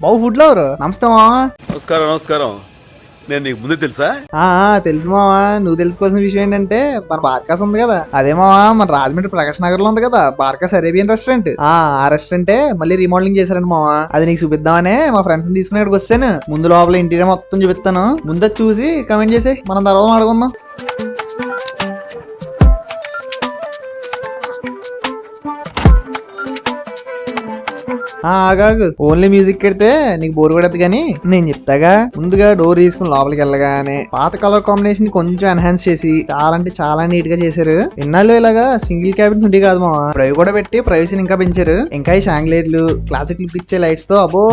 బాబు food lover నమస్తే మావా. నమస్కారం నమస్కారం. నేను నీకు ముందు తెలుసా? తెలుసు మావా. నువ్వు తెలుసుకోవాల్సిన విషయం ఏంటంటే మన బార్కాస్ ఉంది కదా, అదే మావా మన రాజమండ్రి ప్రకాష్ నగర్ లో ఉంది కదా బార్కాస్ అరేబియన్ రెస్టారెంట్. ఆ రెస్టారెంటే మళ్ళీ రీమోడలింగ్ చేశారండి మావా. అది నీకు చూపిద్దామనే మా ఫ్రెండ్స్ తీసుకుని ఇక్కడికి వచ్చాను. ముందు లోపల ఇంటీరియర్ మొత్తం చూపిస్తాను, ముందు చూసి కమెంట్ చేసి మనం తర్వాత మాట్లాడుకుందాం. ఆగాగు, ఓన్లీ మ్యూజిక్ పెడితే నీకు బోర్ కొడదు కానీ నేను చెప్తాగా. ముందుగా డోర్ తీసుకుని లోపలికి వెళ్ళగానే పాత కలర్ కాంబినేషన్ కొంచెం ఎన్హాన్స్ చేసి చాలా అంటే చాలా నీట్ గా చేశారు. ఇన్నాళ్ళు ఇలాగా సింగిల్ క్యాబిన్స్ ఉండి కాదు మా ప్రైవ్ కూడా పెట్టి ప్రైవసీని ఇంకా పెంచారు. ఇంకా ఈ షాంగ్లైట్లు క్లాసిక్ లుక్ ఇచ్చే లైట్స్ తో అబ్బో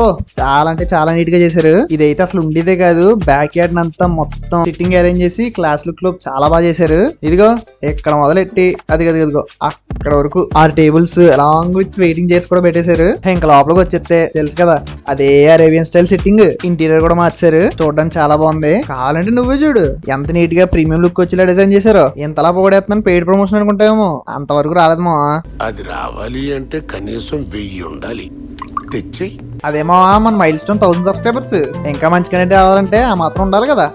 చాలా అంటే చాలా నీట్ గా చేశారు. ఇదైతే అసలు ఉండేదే కాదు, బ్యాక్ యార్డ్ అంతా మొత్తం సిట్టింగ్ అరేంజ్ చేసి క్లాస్ లుక్ లో చాలా బాగా చేశారు. ఇదిగో ఇక్కడ మొదలెట్టి అదిగో అక్కడ వరకు 6 టేబుల్స్ అలాంగ్ విత్ వెయిటింగ్ చేసి కూడా పెట్టేశారు. ఇంకా లోపలికి వచ్చేస్తే తెలుసు కదా అదే అరేబియన్ స్టైల్ సిట్టింగ్. ఇంటీరియర్ కూడా మార్చారు, చూడడానికి చాలా బాగుంది. కావాలంటే నువ్వే చూడు ఎంత నీట్ గా ప్రీమియం లుక్ వచ్చేలా డిజైన్ చేశారో. ఎంతలా పొగడేస్తున్నాను పెయిడ్ ప్రమోషన్ అనుకుంటామేమో, అంతవరకు రాలేదు మా. అది రావాలి అంటే కనీసం 1000 ఉండాలి, తెచ్చి. అదేమో మన మైల్ స్టోన్ 1000 సబ్స్క్రైబర్స్. ఇంకా మంచి కంటెంట్ రావాలంటే ఆ మాత్రం ఉండాలి కదా.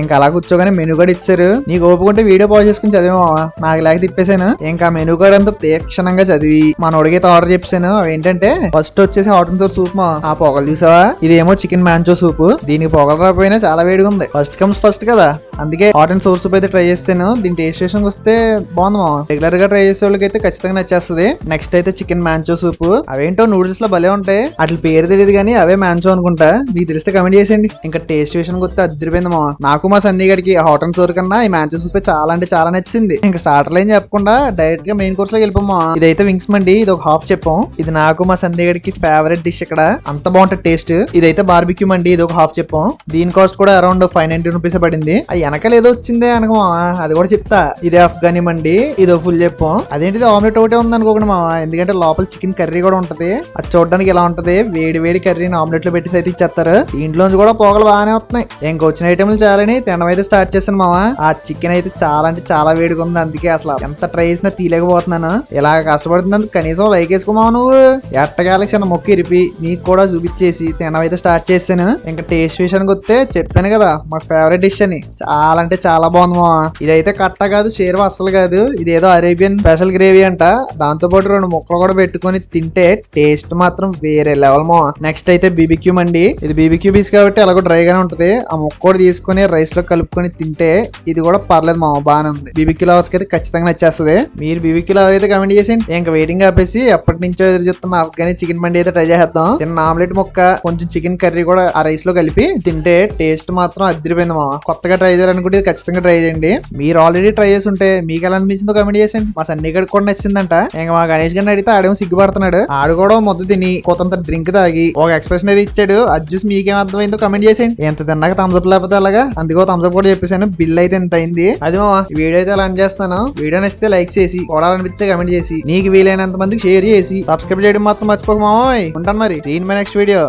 ఇంకా అలా కూర్చోగానే మెనూ కార్డ్ ఇచ్చారు. నీకు ఓపుకుంటే వీడియో పాజ్ చేసుకుని చదివేమో, నాకు లేక తిప్పేశాను. ఇంకా మెనూ కార్డ్ అంతా తీక్షణంగా చదివి మన ఉడిగైతే ఆర్డర్ చెప్పాను. ఏంటంటే ఫస్ట్ వచ్చేసి హాట్ అండ్ సోర్ సూప్. ఆ పొగలు చూసావా, ఇదేమో చికెన్ మ్యాంచో సూప్. దీనికి పొగలు రాకపోయినా చాలా వేడిగా ఉంది. ఫస్ట్ కమ్స్ ఫస్ట్ కదా, అందుకే హాట్ అండ్ సోర్ సూప్ అయితే ట్రై చేస్తాను. దీని టేస్ట్ స్టేషన్ వస్తే బాగుంది మా. రెగ్యులర్ గా ట్రై చేసే వాళ్ళకి అయితే ఖచ్చితంగా నచ్చేస్తుంది. నెక్స్ట్ అయితే చికెన్ మ్యాంచో సూప్. అవేంటో నూడిల్స్ లో భలే ఉంటాయి, అట్ల పేరు తెలియదు కానీ అవే మ్యాంచో అనుకుంటా. మీకు తెలిస్తే కమెంట్ చేసేయండి. ఇంకా టేస్ట్ స్టేషన్ వస్తే అదిరిపోయింది మా. నాకు మా సన్నీ గడికి హాట్ అండ్ సోర్ కన్నా ఈ మ్యాంచో సూప్ చాలా అంటే చాలా నచ్చింది. ఇంకా స్టార్టర్ ఏం చెప్పకుండా డైరెక్ట్ గా మెయిన్ కోర్స్ లో వెళ్ళిపోమా. ఇదైతే వింగ్స్ మండి, ఇది ఒక హాఫ్ చెప్పాం. ఇది నాకు మా సన్నీ గడికి ఫేవరెట్ డిష్. ఇక్కడ అంత బాగుంటుంది టేస్ట్. ఇదైతే బార్బిక్యూ మండి, ఇది ఒక హాఫ్ చెప్పాం. దీని కాస్ట్ కూడా అరౌండ్ 590 రూపీస్ పడింది. అది వెనకాల ఏదో వచ్చిందే అనకమా, అది కూడా చెప్తా. ఇదే అఫ్ఘనీ మండి, ఇదో ఫుల్ చెప్పాం. అదేంటిది ఆమ్లెట్ ఒకటే ఉంది అనుకోకుండా మా, ఎందుకంటే లోపల చికెన్ కర్రీ కూడా ఉంటది. అది చూడడానికి ఎలా ఉంటది, వేడి వేడి కర్రీని ఆమ్లెట్ లో పెట్టి అయితే ఇచ్చేస్తారు. దీంట్లోంచి కూడా పోగలు బాగానే వస్తున్నాయి. ఇంకా వచ్చిన ఐటమ్లు చాలని తినడం అయితే స్టార్ట్ చేశాను మావా. ఆ చికెన్ అయితే చాలా అంటే చాలా వేడిగా ఉంది, అందుకే అసలు ఎంత ట్రై చేసినా తీయలేకపోతున్నాను. ఇలా కష్టపడుతున్నందుకు కనీసం లైక్ వేసుకోమావు. నువ్వు ఎట్టగాలకి చిన్న మొక్క ఇరిపి నీకు కూడా చూపించేసి తినడం అయితే స్టార్ట్ చేశాను. ఇంకా టేస్ట్ విషయానికి వస్తే చెప్పాను కదా మా ఫేవరెట్ డిష్ అని, చాలా అంటే చాలా బాగుంది మావా. ఇదైతే కట్ట కాదు, షేర్వా అసలు కాదు. ఇదేదో అరేబియన్ స్పెషల్ గ్రేవీ అంట. దాంతో పాటు 2 ముక్కలు కూడా పెట్టుకొని తింటే టేస్ట్ మాత్రం వేరే లెవెల్ మా. నెక్స్ట్ అయితే బీబీక్యూ మండి. ఇది బీబీక్యూ పీస్ కాబట్టి అలాగో డ్రై గానే ఉంటది. ఆ ముక్క కూడా తీసుకుని రైస్ లో కలుపుకొని తింటే ఇది కూడా పర్లేదు మా, బాగానే ఉంది. బీబీక్యూ లవర్స్ కి అయితే ఖచ్చితంగా నచ్చేస్తుంది. మీరు బీబీక్యూ లవర్ అయితే కమెంట్ చేసేయండి. ఇంకా వెయిటింగ్ ఆపేసి ఎప్పటి నుంచో ఎదురు చూస్తున్న అఫ్ఘనీ చికెన్ మండి అయితే ట్రై చేద్దాం. చిన్న ఆమ్లెట్ ముక్క కొంచెం చికెన్ కర్రీ కూడా ఆ రైస్ లో కలిపి తింటే టేస్ట్ మాత్రం అదిరిపోయింది మా. కొత్తగా ట్రై చేయాలనుకుంటే ఖచ్చితంగా ట్రై చేయండి. మీరు ఆల్రెడీ ట్రై చేసి ఉంటే మీకు ఎలా అనిపించిందో కమెంట్ చేసేయండి. మా సన్నీ గడికి కూడా నచ్చిందంట. ఇంకా మా గణేష్ గారిని అడిగితే ఆడేమో సిగ్గుపడుతున్నాడు. ఆడు కూడా మొదలు తిని కొంత డ్రింక్ తాగి ఒక ఎక్స్ప్రెషన్ అయితే ఇచ్చాడు. అది చూసి మీకేం అర్థమైందో కమెంట్ చేసేయండి. ఎంత తిన్నాక థమ్స్అప్ లేకపోతే అలాగా, అందుకో థమ్స్అప్ కూడా చెప్పేసాను. బిల్ అయితే ఎంత అయింది. అది మా వీడియో అయితే అలా చేస్తాను. వీడియో నచ్చితే లైక్ చేసి, చూడాలనిపిస్తే కమెంట్ చేసి, నీకు వీలైనంత మందికి షేర్ చేసి, సబ్స్క్రైబ్ చేయడం మాత్రం మర్చిపోక మామోయ్. ఉంటాను మరి, దీని మై నెక్స్ట్ వీడియో.